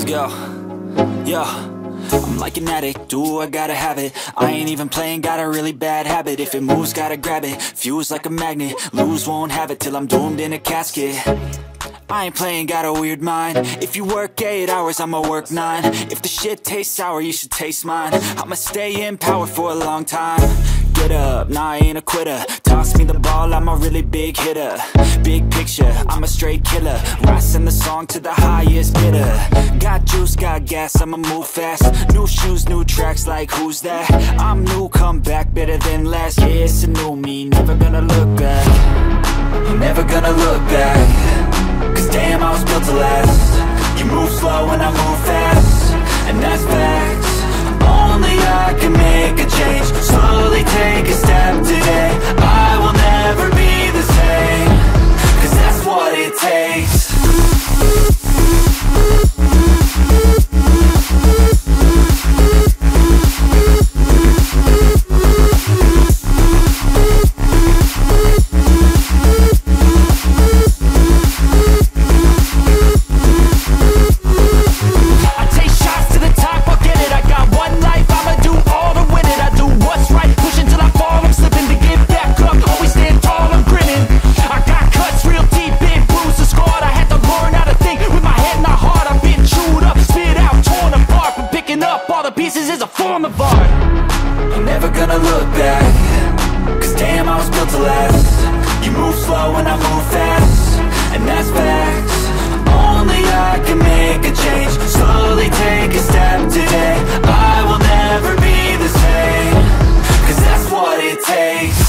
Yo, yo, I'm like an addict, do I gotta have it. I ain't even playing, got a really bad habit. If it moves, gotta grab it, fuse like a magnet. Lose, won't have it till I'm doomed in a casket. I ain't playing, got a weird mind. If you work 8 hours, I'ma work 9. If the shit tastes sour, you should taste mine. I'ma stay in power for a long time. Get up, nah, I ain't a quitter. Toss me the ball, I'm a really big hitter. Big picture, I'm a straight killer. Rising the song to the highest bidder. Got juice, got gas, I'ma move fast. New shoes, new tracks, like who's that? I'm new, come back, better than last. Yeah, it's a new me, never gonna look back. Never gonna look back. Cause damn, I was built to last. You move slow and I move fast, and that's facts. Only I can make a change. Slowly take a step today. I will never be the same. Cause that's what it takes. Pieces is a form of art. I'm never gonna look back. Cause damn, I was built to last. You move slow and I move fast, and that's facts. Only I can make a change. Slowly take a step today. I will never be the same. Cause that's what it takes.